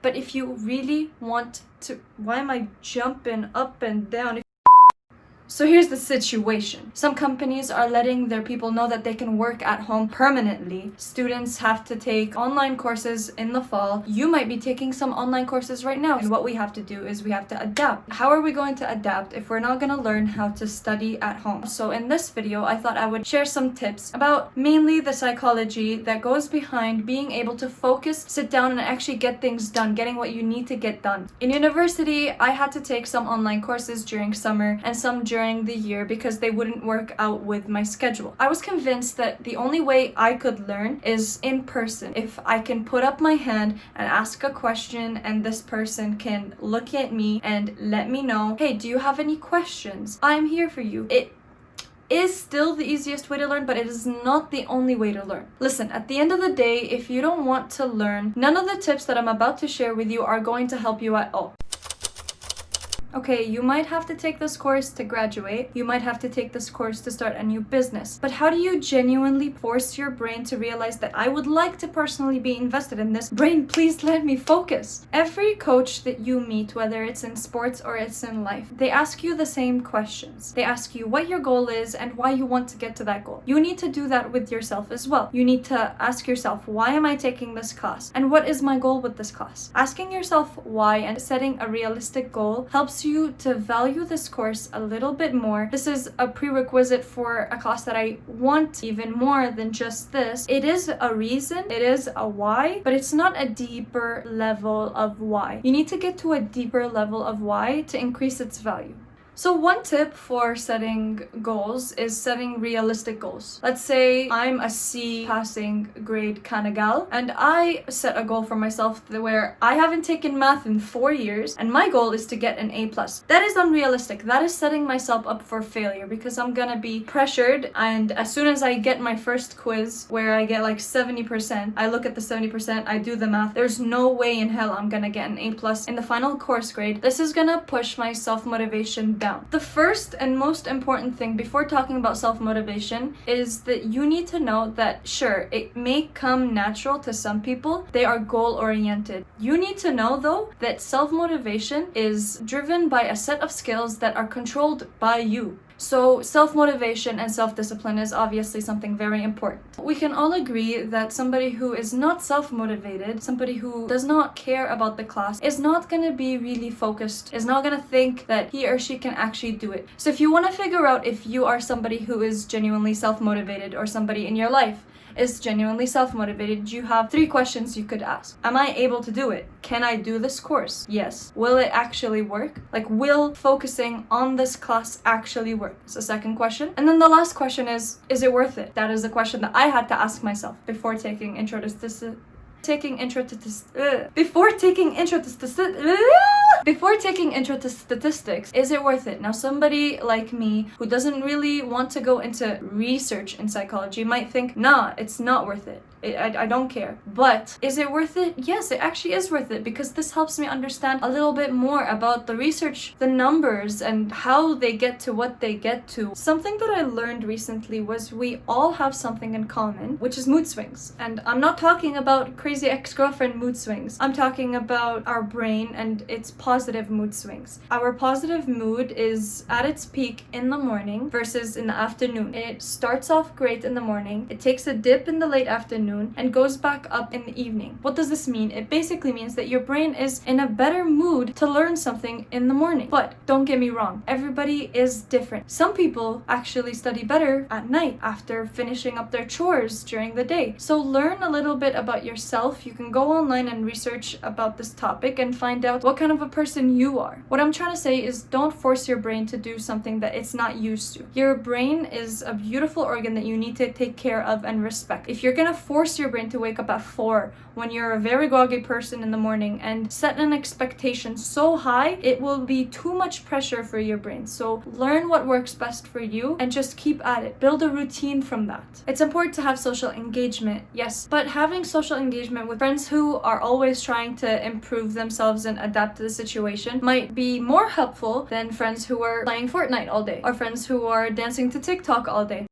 But if you really want to, why am I jumping up and down? So here's the situation. Some companies are letting their people know that they can work at home permanently. Students have to take online courses in the fall. You might be taking some online courses right now. And what we have to do is we have to adapt. How are we going to adapt if we're not going to learn how to study at home? So in this video, I thought I would share some tips about mainly the psychology that goes behind being able to focus, sit down, and actually get things done, getting what you need to get done. In university, I had to take some online courses during summer and some during the year because they wouldn't work out with my schedule. I was convinced that the only way I could learn is in person. If I can put up my hand and ask a question and this person can look at me and let me know, hey, do you have any questions? I'm here for you. It is still the easiest way to learn, but it is not the only way to learn. Listen, at the end of the day, if you don't want to learn, none of the tips that I'm about to share with you are going to help you at all. Okay, you might have to take this course to graduate. You might have to take this course to start a new business. But how do you genuinely force your brain to realize that I would like to personally be invested in this? Brain, please let me focus. Every coach that you meet, whether it's in sports or it's in life, they ask you the same questions. They ask you what your goal is and why you want to get to that goal. You need to do that with yourself as well. You need to ask yourself, why am I taking this class? And what is my goal with this class? Asking yourself why and setting a realistic goal helps you to value this course a little bit more. This is a prerequisite for a class that I want even more than just this. It is a reason, it is a why, but it's not a deeper level of why. You need to get to a deeper level of why to increase its value. So one tip for setting goals is setting realistic goals. Let's say I'm a C passing grade kind of gal, and I set a goal for myself where I haven't taken math in 4 years, and my goal is to get an A+. That is unrealistic. That is setting myself up for failure because I'm gonna be pressured, and as soon as I get my first quiz where I get like 70%, I look at the 70%, I do the math. There's no way in hell I'm gonna get an A+ in the final course grade. This is gonna push my self-motivation down. The first and most important thing before talking about self-motivation is that you need to know that sure, it may come natural to some people. They are goal-oriented. You need to know though that self-motivation is driven by a set of skills that are controlled by you. So self-motivation and self-discipline is obviously something very important. We can all agree that somebody who is not self-motivated, somebody who does not care about the class, is not going to be really focused, is not going to think that he or she can actually do it. So if you want to figure out if you are somebody who is genuinely self-motivated or somebody in your life is genuinely self-motivated, you have 3 questions you could ask. Am I able to do it? Can I do this course? Yes. Will it actually work? Like, will focusing on this class actually work? It's the second question. And then the last question is it worth it? That is the question that I had to ask myself before taking intro to statistics. Is it worth it? Now, somebody like me who doesn't really want to go into research in psychology might think, nah, it's not worth it. I don't care. But is it worth it? Yes, it actually is worth it because this helps me understand a little bit more about the research, the numbers, and how they get to what they get to. Something that I learned recently was we all have something in common, which is mood swings. And I'm not talking about crazy ex-girlfriend mood swings. I'm talking about our brain and its positive mood swings. Our positive mood is at its peak in the morning versus in the afternoon. It starts off great in the morning. It takes a dip in the late afternoon and goes back up in the evening. What does this mean? It basically means that your brain is in a better mood to learn something in the morning. But don't get me wrong, everybody is different. Some people actually study better at night after finishing up their chores during the day. So learn a little bit about yourself. You can go online and research about this topic and find out what kind of a person you are. What I'm trying to say is don't force your brain to do something that it's not used to. Your brain is a beautiful organ that you need to take care of and respect. If you're gonna force your brain to wake up at 4 when you're a very groggy person in the morning and set an expectation so high, it will be too much pressure for your brain. So learn what works best for you and just keep at it. Build a routine from that. It's important to have social engagement, yes, but having social engagement with friends who are always trying to improve themselves and adapt to the situation might be more helpful than friends who are playing Fortnite all day or friends who are dancing to TikTok all day.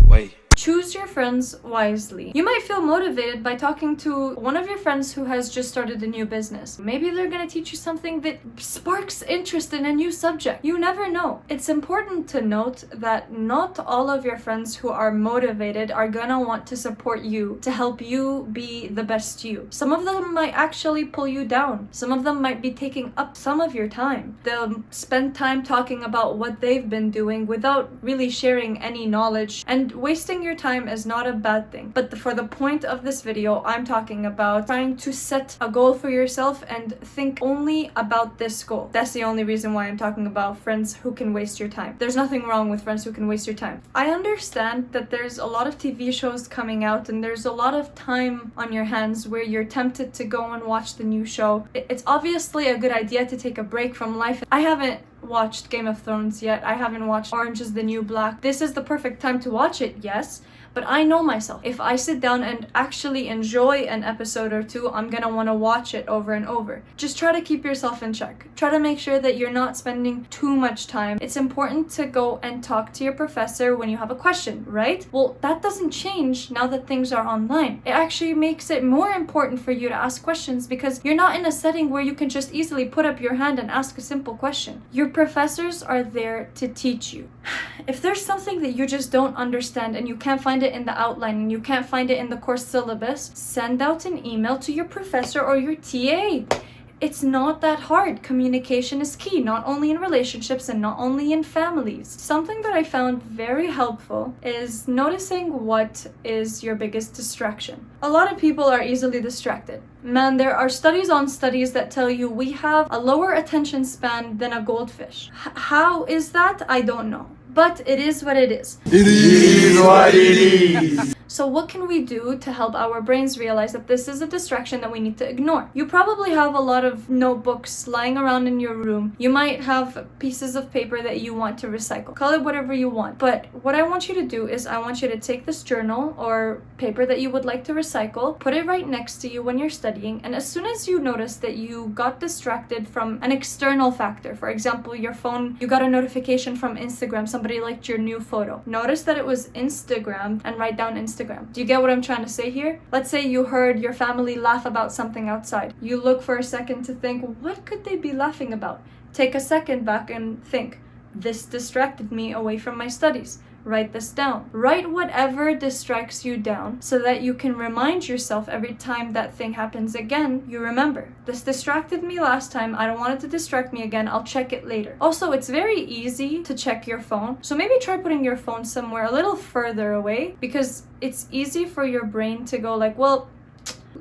Wait. Choose your friends wisely. You might feel motivated by talking to one of your friends who has just started a new business. Maybe they're gonna teach you something that sparks interest in a new subject. You never know. It's important to note that not all of your friends who are motivated are gonna want to support you to help you be the best you. Some of them might actually pull you down. Some of them might be taking up some of your time. They'll spend time talking about what they've been doing without really sharing any knowledge, and wasting your time is not a bad thing. But for the point of this video, I'm talking about trying to set a goal for yourself and think only about this goal. That's the only reason why I'm talking about friends who can waste your time. There's nothing wrong with friends who can waste your time. I understand that there's a lot of TV shows coming out and there's a lot of time on your hands where you're tempted to go and watch the new show. It's obviously a good idea to take a break from life. I haven't watched Game of Thrones yet. I haven't watched Orange is the New Black. This is the perfect time to watch it, yes. But I know myself. If I sit down and actually enjoy an episode or two, I'm gonna want to watch it over and over. Just try to keep yourself in check. Try to make sure that you're not spending too much time. It's important to go and talk to your professor when you have a question, right? Well, that doesn't change now that things are online. It actually makes it more important for you to ask questions because you're not in a setting where you can just easily put up your hand and ask a simple question. Your professors are there to teach you. If there's something that you just don't understand and you can't find it in the outline and you can't find it in the course syllabus, send out an email to your professor or your TA. It's not that hard. Communication is key, not only in relationships and not only in families. Something that I found very helpful is noticing what is your biggest distraction. A lot of people are easily distracted. Man, there are studies on studies that tell you we have a lower attention span than a goldfish. How is that? I don't know. But it is what it is. It is what it is. So what can we do to help our brains realize that this is a distraction that we need to ignore? You probably have a lot of notebooks lying around in your room. You might have pieces of paper that you want to recycle. Call it whatever you want. But what I want you to do is I want you to take this journal or paper that you would like to recycle, put it right next to you when you're studying, and as soon as you notice that you got distracted from an external factor, for example, your phone, you got a notification from Instagram, somebody liked your new photo. Notice that it was Instagram and write down Instagram. Do you get what I'm trying to say here? Let's say you heard your family laugh about something outside. You look for a second to think, what could they be laughing about? Take a second back and think, this distracted me away from my studies. Write this down. Write whatever distracts you down so that you can remind yourself every time that thing happens again, you remember. This distracted me last time. I don't want it to distract me again. I'll check it later. Also, it's very easy to check your phone. So maybe try putting your phone somewhere a little further away because it's easy for your brain to go like, well,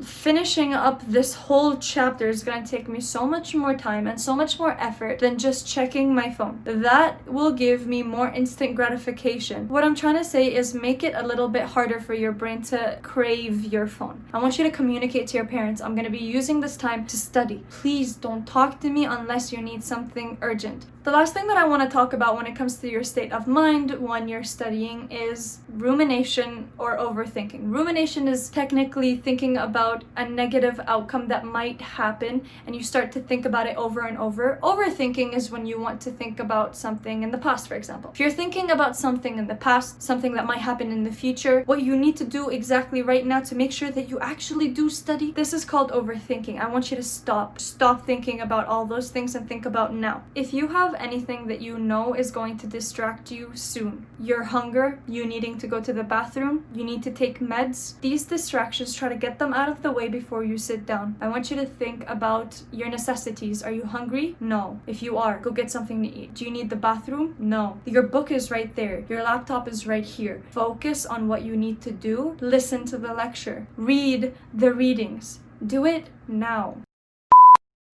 finishing up this whole chapter is going to take me so much more time and so much more effort than just checking my phone. That will give me more instant gratification. What I'm trying to say is make it a little bit harder for your brain to crave your phone. I want you to communicate to your parents, I'm going to be using this time to study. Please don't talk to me unless you need something urgent. The last thing that I want to talk about when it comes to your state of mind when you're studying is rumination or overthinking. Rumination is technically thinking about a negative outcome that might happen and you start to think about it over and over. Overthinking is when you want to think about something in the past, for example. If you're thinking about something in the past, something that might happen in the future, what you need to do exactly right now to make sure that you actually do study, this is called overthinking. I want you to stop thinking about all those things and think about now. If you have anything that you know is going to distract you soon, your hunger, you needing to go to the bathroom, you need to take meds, these distractions, try to get them out of the way before you sit down. I want you to think about your necessities. Are you hungry? No. If you are, go get something to eat. Do you need the bathroom? No. Your book is right there. Your laptop is right here. Focus on what you need to do. Listen to the lecture. Read the readings. Do it now.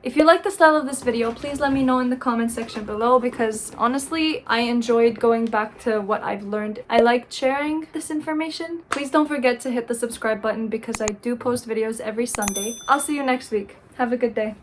If you like the style of this video, please let me know in the comment section below because honestly, I enjoyed going back to what I've learned. I liked sharing this information. Please don't forget to hit the subscribe button because I do post videos every Sunday. I'll see you next week. Have a good day.